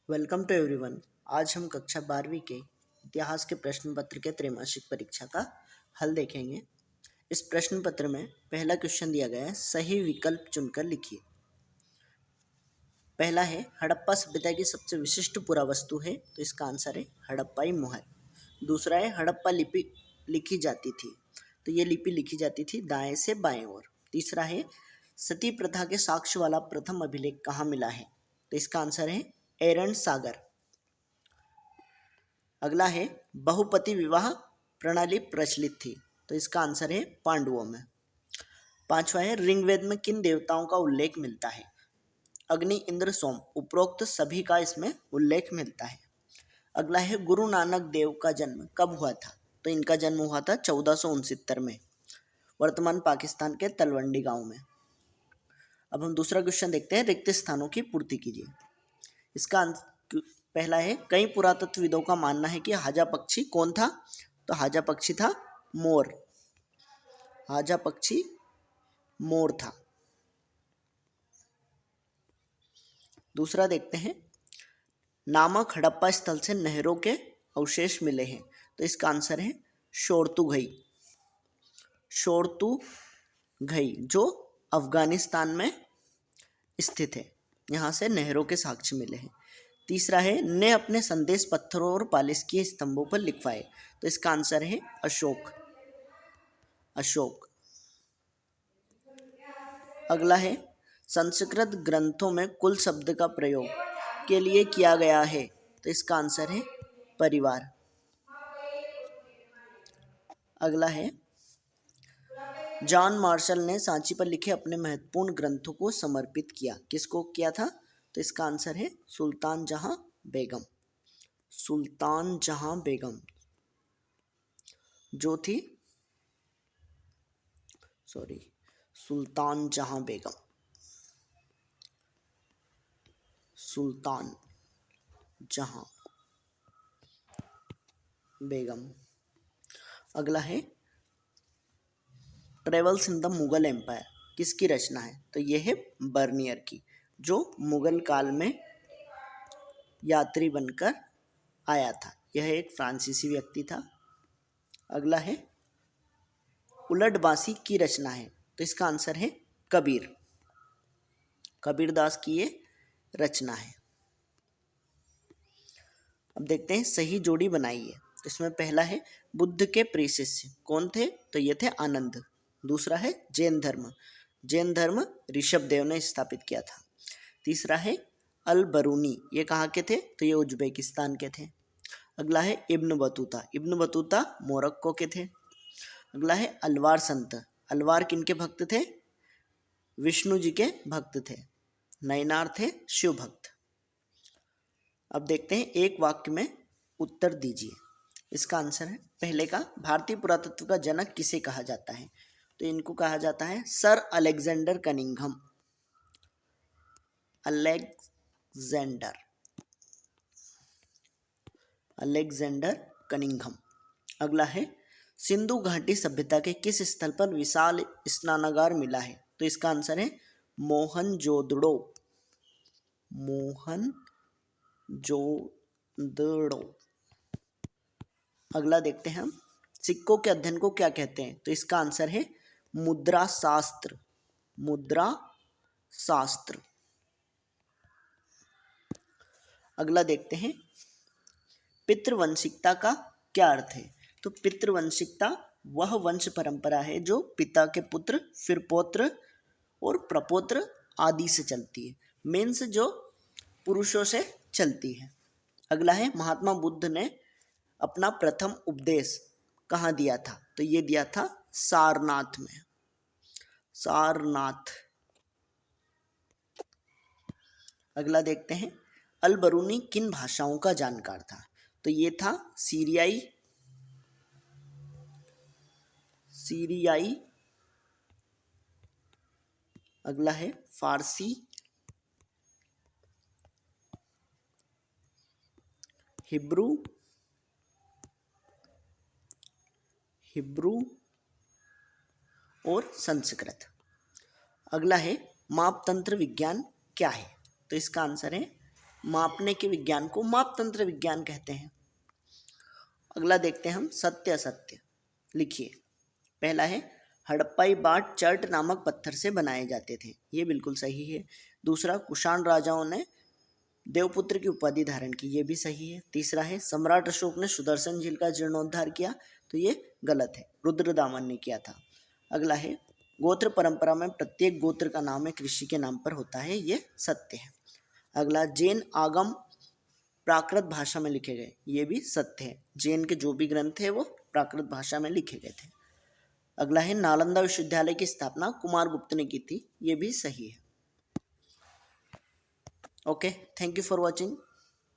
Welcome to everyone. आज हम कक्षा 12वीं के इतिहास के प्रश्न पत्र के त्रैमासिक परीक्षा का हल देखेंगे। इस प्रश्न पत्र में पहला क्वेश्चन दिया गया है, सही विकल्प चुनकर लिखिए। पहला है, हड़प्पा सभ्यता की सबसे विशिष्ट पुरावस्तु है, तो इसका आंसर है हड़प्पाई मोहर। दूसरा है, हड़प्पा लिपि लिखी जाती थी, तो ये लिपि लिखी जाती थी दाएं से बाएं ओर। तीसरा है, सती प्रथा के साक्ष्य वाला प्रथम अभिलेख कहाँ मिला है, तो इसका आंसर है एरन सागर। अगला है, बहुपति विवाह प्रणाली प्रचलित थी, तो इसका आंसर है पांडवों में। पांचवा है, ऋग्वेद में किन देवताओं का उल्लेख मिलता है, अग्नि, इंद्र, सोम, उपरोक्त सभी का इसमें उल्लेख मिलता है। अगला है, गुरु नानक देव का जन्म कब हुआ था, तो इनका जन्म हुआ था 1469 में, वर्तमान पाकिस्तान के तलवंडी गांव में। अब हम दूसरा क्वेश्चन देखते हैं, रिक्त स्थानों की पूर्ति कीजिए। इसका पहला है, कई पुरातत्वविदों का मानना है कि हाजा पक्षी कौन था, तो हाजा पक्षी था मोर। हाजा पक्षी मोर था। दूसरा देखते हैं, नामक हड़प्पा स्थल से नहरों के अवशेष मिले हैं, तो इसका आंसर है शोरतुघई। शोरतुघई जो अफगानिस्तान में स्थित है, यहाँ से नहरों के साक्ष्य मिले हैं। तीसरा है, ने अपने संदेश पत्थरों और पालिश किए स्तंभों पर लिखवाए, तो इसका आंसर है अशोक। अगला है, संस्कृत ग्रंथों में कुल शब्द का प्रयोग के लिए किया गया है, तो इसका आंसर है परिवार। अगला है, जॉन मार्शल ने सांची पर लिखे अपने महत्वपूर्ण ग्रंथों को समर्पित किया, किसको किया था, तो इसका आंसर है सुल्तान जहां बेगम। सुल्तान जहां बेगम जो थी सुल्तान जहां बेगम। सुल्तान जहां बेगम। अगला है, travels in the Mughal empire किसकी रचना है, तो यह है बर्नियर की, जो मुगल काल में यात्री बनकर आया था। यह एक फ्रांसीसी व्यक्ति था। अगला है, उलट बांसी की रचना है, तो इसका आंसर है कबीर। कबीरदास की ये रचना है। अब देखते हैं, सही जोड़ी बनाइए। तो इसमें पहला है, बुद्ध के प्रिय शिष्य कौन थे, तो ये थे आनंद। दूसरा है जैन धर्म। जैन धर्म ऋषभ देव ने स्थापित किया था। तीसरा है अल बरूनी, ये कहाँ के थे, तो ये उज्बेकिस्तान के थे। अगला है Ibn Battuta. Ibn Battuta Morocco के थे। अगला है अलवार संत। अलवार किनके भक्त थे, विष्णु जी के भक्त थे। नयनार थे शिव भक्त। अब देखते हैं, एक वाक्य में उत्तर दीजिए। इसका आंसर है पहले का, भारतीय पुरातत्व का जनक किसे कहा जाता है, तो इनको कहा जाता है sir Alexander Cunningham. Alexander Cunningham. अगला है, सिंधु घाटी सभ्यता के किस स्थल पर विशाल स्नानागार मिला है, तो इसका आंसर है मोहनजोदड़ो। मोहनजोदड़ो। अगला देखते हैं हम, सिक्कों के अध्ययन को क्या कहते हैं, तो इसका आंसर है मुद्रा शास्त्र। मुद्रा शास्त्र। अगला देखते हैं, पितृवंशिकता का क्या अर्थ है, तो पितृवंशिकता वह वंश परंपरा है जो पिता के पुत्र, फिर पौत्र और प्रपौत्र आदि से चलती है, मीन्स जो पुरुषों से चलती है। अगला है, महात्मा बुद्ध ने अपना प्रथम उपदेश कहाँ दिया था, तो ये दिया था सारनाथ में। सारनाथ। अगला देखते हैं, अल बरूनी किन भाषाओं का जानकार था, तो ये था सीरियाई। अगला है फारसी, हिब्रू और संस्कृत। अगला है, मापतंत्र विज्ञान क्या है, तो इसका आंसर है मापने के विज्ञान को मापतंत्र विज्ञान कहते हैं। अगला देखते हैं हम सत्य असत्य। लिखिए। पहला है हड़प्पाई बाट चर्ट नामक पत्थर से बनाए जाते थे, ये बिल्कुल सही है। दूसरा, कुषाण राजाओं ने देवपुत्र की उपाधि धारण की, ये भी सही है। तीसरा है सम्राट अशोक ने सुदर्शन झील का जीर्णोद्धार किया, तो ये गलत है, रुद्रदामन ने किया था। अगला है गोत्र परंपरा में प्रत्येक गोत्र का नाम एक ऋषि के नाम पर होता है, ये सत्य है। अगला, जैन आगम प्राकृत भाषा में लिखे गए, ये भी सत्य है। जैन के जो भी ग्रंथ है वो प्राकृत भाषा में लिखे गए थे। अगला है नालंदा विश्वविद्यालय की स्थापना कुमारगुप्त ने की थी, ये भी सही है। Okay, thank you for watching.